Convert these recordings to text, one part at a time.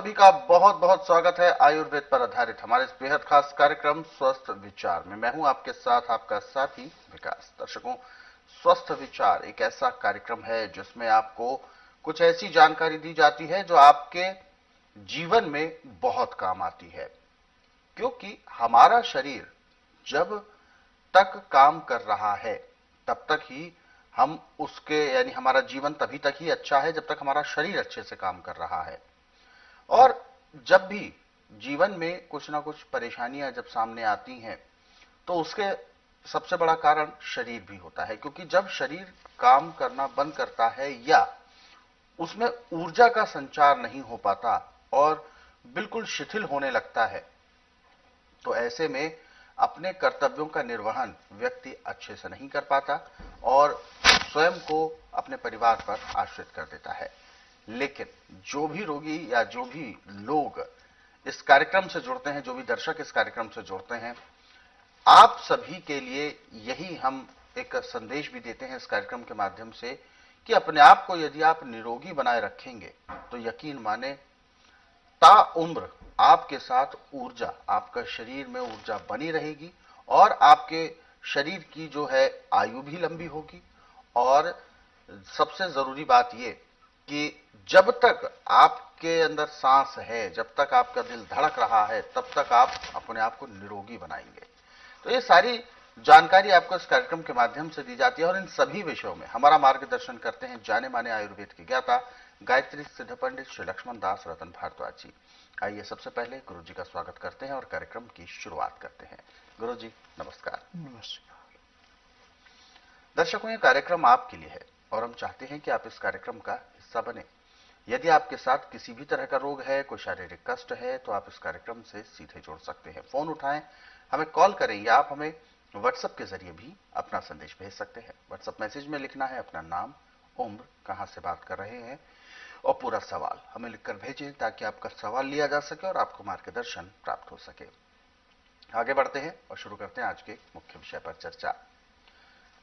सभी का बहुत बहुत स्वागत है आयुर्वेद पर आधारित हमारे इस बेहद खास कार्यक्रम स्वस्थ विचार में। मैं हूं आपके साथ आपका साथी विकास। दर्शकों, स्वस्थ विचार एक ऐसा कार्यक्रम है जिसमें आपको कुछ ऐसी जानकारी दी जाती है जो आपके जीवन में बहुत काम आती है, क्योंकि हमारा शरीर जब तक काम कर रहा है तब तक ही हम उसके यानी हमारा जीवन तभी तक ही अच्छा है जब तक हमारा शरीर अच्छे से काम कर रहा है। और जब भी जीवन में कुछ ना कुछ परेशानियां जब सामने आती हैं तो उसके सबसे बड़ा कारण शरीर भी होता है, क्योंकि जब शरीर काम करना बंद करता है या उसमें ऊर्जा का संचार नहीं हो पाता और बिल्कुल शिथिल होने लगता है, तो ऐसे में अपने कर्तव्यों का निर्वहन व्यक्ति अच्छे से नहीं कर पाता और स्वयं को अपने परिवार पर आश्रित कर देता है। लेकिन जो भी रोगी या जो भी लोग इस कार्यक्रम से जुड़ते हैं, जो भी दर्शक इस कार्यक्रम से जुड़ते हैं, आप सभी के लिए यही हम एक संदेश भी देते हैं इस कार्यक्रम के माध्यम से कि अपने आप को यदि आप निरोगी बनाए रखेंगे तो यकीन माने ताउम्र आपके साथ ऊर्जा, आपका शरीर में ऊर्जा बनी रहेगी और आपके शरीर की जो है आयु भी लंबी होगी। और सबसे जरूरी बात यह कि जब तक आपके अंदर सांस है, जब तक आपका दिल धड़क रहा है, तब तक आप अपने आप को निरोगी बनाएंगे। तो ये सारी जानकारी आपको इस कार्यक्रम के माध्यम से दी जाती है और इन सभी विषयों में हमारा मार्गदर्शन करते हैं जाने माने आयुर्वेद के ज्ञाता गायत्री सिद्ध पंडित श्री लक्ष्मण दास रतन भारद्वाज जी। आइए सबसे पहले गुरु जी का स्वागत करते हैं और कार्यक्रम की शुरुआत करते हैं। गुरु जी नमस्कार। नमस्कार। दर्शकों, ये कार्यक्रम आपके लिए है और हम चाहते हैं कि आप इस कार्यक्रम का हिस्सा बने। यदि आपके साथ किसी भी तरह का रोग है, कोई शारीरिक कष्ट है, तो आप इस कार्यक्रम से सीधे जुड़ सकते हैं। फोन उठाएं, हमें कॉल करें या आप हमें व्हाट्सएप के जरिए भी अपना संदेश भेज सकते हैं। व्हाट्सएप मैसेज में लिखना है अपना नाम, उम्र, कहां से बात कर रहे हैं और पूरा सवाल हमें लिखकर भेजें ताकि आपका सवाल लिया जा सके और आपको मार्गदर्शन प्राप्त हो सके। आगे बढ़ते हैं और शुरू करते हैं आज के मुख्य विषय पर चर्चा।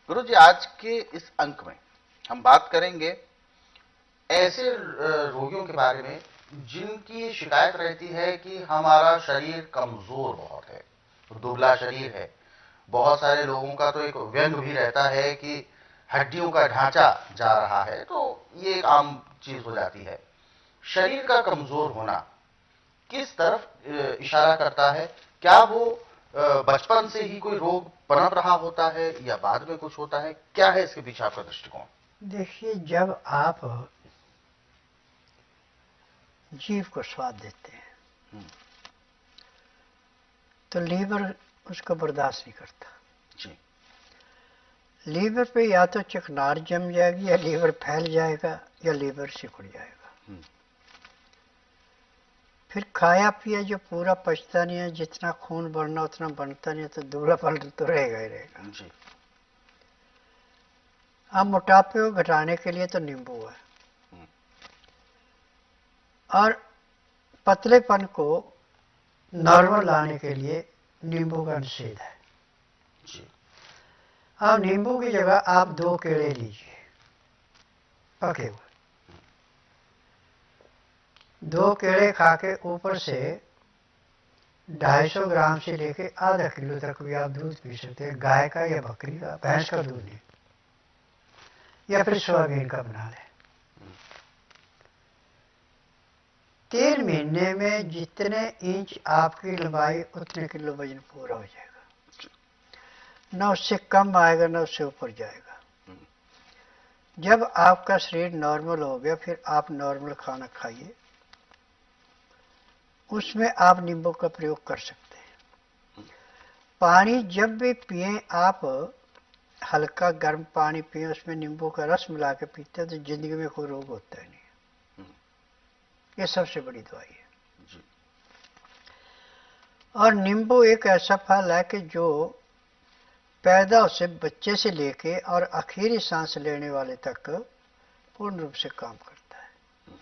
गुरु जी, आज के इस अंक में हम बात करेंगे ऐसे रोगियों के बारे में जिनकी शिकायत रहती है कि हमारा शरीर कमजोर बहुत है, दुबला शरीर है। बहुत सारे लोगों का तो एक व्यंग भी रहता है कि हड्डियों का ढांचा जा रहा है, तो ये एक आम चीज हो जाती है। शरीर का कमजोर होना किस तरफ इशारा करता है? क्या वो बचपन से ही कोई रोग पनप रहा होता है या बाद में कुछ होता है? क्या है इसके पीछे आपका दृष्टिकोण? देखिए, जब आप जीव को स्वाद देते हैं तो लीवर उसको बर्दाश्त नहीं करता जी। लीवर पे या तो चिकनार जम जाएगी या लीवर फैल जाएगा या लीवर सिकुड़ जाएगा। फिर खाया पिया जो पूरा पचता नहीं है, जितना खून बढ़ना उतना बनता नहीं है, तो दुबला पलट तो रहेगा ही रहेगा जी। अब मोटापे को घटाने के लिए तो नींबू है और पतलेपन को नॉर्मल लाने के लिए नींबू का निषेध है जी। अब नींबू की जगह आप 2 केले लीजिए पके हुए, 2 केले खा के ऊपर से 250 ग्राम से लेके आधा किलो तक भी आप दूध पी सकते हैं, गाय का या बकरी का, भैंस का दूध नहीं, या फिर सोयाबीन का बना लें। 3 महीने में जितने इंच आपकी लंबाई उतने किलो वजन पूरा हो जाएगा, ना उससे कम आएगा ना उससे ऊपर जाएगा। जब आपका शरीर नॉर्मल हो गया, फिर आप नॉर्मल खाना खाइए, उसमें आप नींबू का प्रयोग कर सकते हैं। पानी जब भी पिए आप हल्का गर्म पानी पिए, उसमें नींबू का रस मिला के पीते हैं तो जिंदगी में कोई रोग होता ही नहीं। ये सबसे बड़ी दवाई है जी। और नींबू एक ऐसा फल है कि जो पैदा से बच्चे से लेके और आखिरी सांस लेने वाले तक पूर्ण रूप से काम करता है।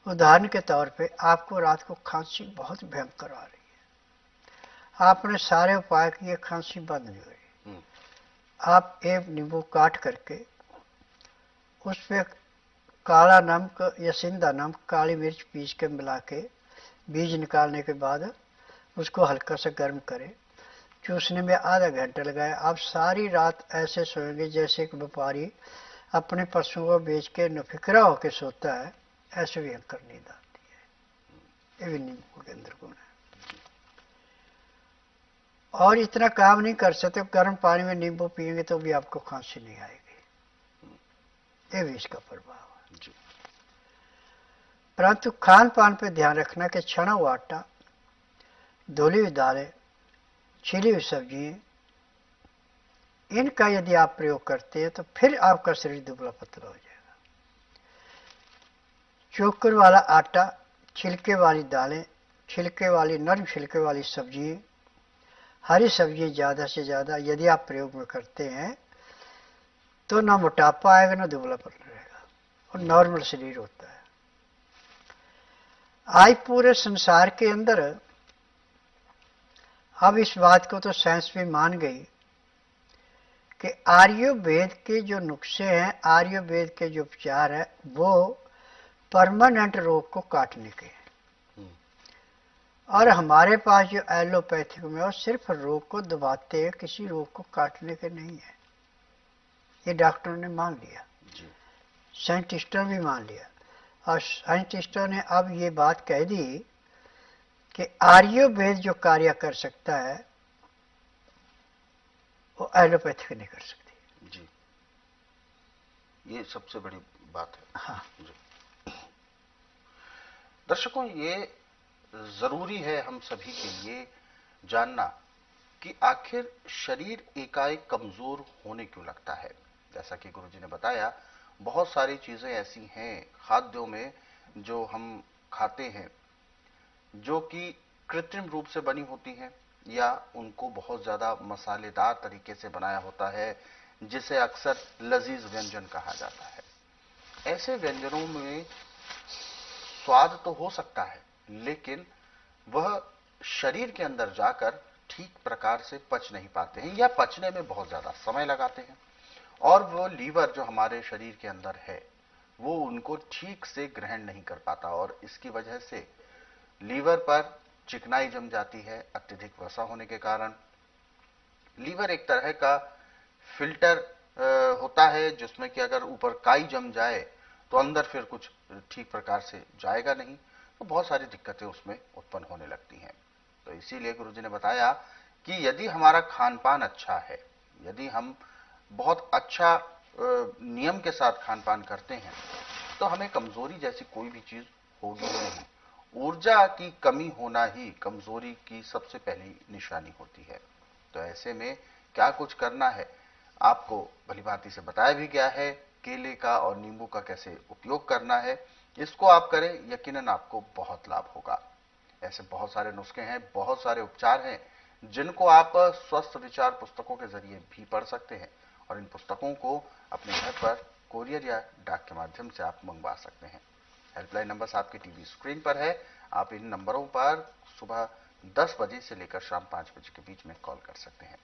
उदाहरण के तौर पे आपको रात को खांसी बहुत भयंकर आ रही है, आपने सारे उपाय किए, खांसी बंद नहीं हो रही, आप एक नींबू काट करके उस पर काला नमक या सिंधा नमक, काली मिर्च पीस के मिला के बीज निकालने के बाद उसको हल्का सा गर्म करें, चूसने में आधा घंटा लगाए। आप सारी रात ऐसे सोएंगे जैसे एक व्यापारी अपने पशुओं को बेच के नफिक्रा होकर सोता है, ऐसे भयंकर नींद आती है। ये भी नींबू के अंदर गुण है। और इतना काम नहीं कर सकते, गर्म पानी में नींबू पिएंगे तो भी आपको खांसी नहीं आएगी। ये भी इसका प्रभाव है। परंतु खान पान पे ध्यान रखना कि छना हुआ आटा, धुली हुई दालें, छिली हुई सब्जी, इनका यदि आप प्रयोग करते हैं तो फिर आपका शरीर दुबला पतला हो जाएगा। चोकर वाला आटा, छिलके वाली दालें, छिलके वाली नरम छिलके वाली सब्जी, हरी सब्जी ज़्यादा से ज़्यादा यदि आप प्रयोग में करते हैं तो ना मोटापा आएगा ना दुबला पतला रहेगा और नॉर्मल शरीर होता है। आज पूरे संसार के अंदर अब इस बात को तो साइंस भी मान गई कि आयुर्वेद के जो नुस्खे हैं, आयुर्वेद के जो उपचार है, वो परमानेंट रोग को काटने के हैं। और हमारे पास जो एलोपैथिक में वो सिर्फ रोग को दबाते हैं, किसी रोग को काटने के नहीं है। ये डॉक्टरों ने मान लिया, साइंटिस्टों ने भी मान लिया। और साइंटिस्टों ने अब ये बात कह दी कि आयुर्वेद जो कार्य कर सकता है वो एलोपैथिक नहीं कर सकती। जी, ये सबसे बड़ी बात है। हाँ जी। दर्शकों, ये जरूरी है हम सभी के लिए जानना कि आखिर शरीर एकाएक कमजोर होने क्यों लगता है। जैसा कि गुरुजी ने बताया, बहुत सारी चीजें ऐसी हैं खाद्यों में जो हम खाते हैं जो कि कृत्रिम रूप से बनी होती हैं या उनको बहुत ज्यादा मसालेदार तरीके से बनाया होता है, जिसे अक्सर लजीज व्यंजन कहा जाता है। ऐसे व्यंजनों में स्वाद तो हो सकता है, लेकिन वह शरीर के अंदर जाकर ठीक प्रकार से पच नहीं पाते हैं या पचने में बहुत ज्यादा समय लगाते हैं। और वो लीवर जो हमारे शरीर के अंदर है वो उनको ठीक से ग्रहण नहीं कर पाता और इसकी वजह से लीवर पर चिकनाई जम जाती है। अत्यधिक वसा होने के कारण लीवर एक तरह का फिल्टर होता है, जिसमें कि अगर ऊपर काई जम जाए तो अंदर फिर कुछ ठीक प्रकार से जाएगा नहीं, तो बहुत सारी दिक्कतें उसमें उत्पन्न होने लगती हैं। तो इसीलिए गुरुजी ने बताया कि यदि हमारा खान पान अच्छा है, यदि हम बहुत अच्छा नियम के साथ खान पान करते हैं, तो हमें कमजोरी जैसी कोई भी चीज होगी ही नहीं। ऊर्जा की कमी होना ही कमजोरी की सबसे पहली निशानी होती है। तो ऐसे में क्या कुछ करना है आपको भली भांति से बताया भी गया है। केले का और नींबू का कैसे उपयोग करना है, इसको आप करें, यकीनन आपको बहुत लाभ होगा। ऐसे बहुत सारे नुस्खे हैं, बहुत सारे उपचार हैं जिनको आप स्वस्थ विचार पुस्तकों के जरिए भी पढ़ सकते हैं और इन पुस्तकों को अपने घर पर कोरियर या डाक के माध्यम से आप मंगवा सकते हैं। हेल्पलाइन नंबर आपकी टीवी स्क्रीन पर है। आप इन नंबरों पर सुबह 10 बजे से लेकर शाम 5 बजे के बीच में कॉल कर सकते हैं।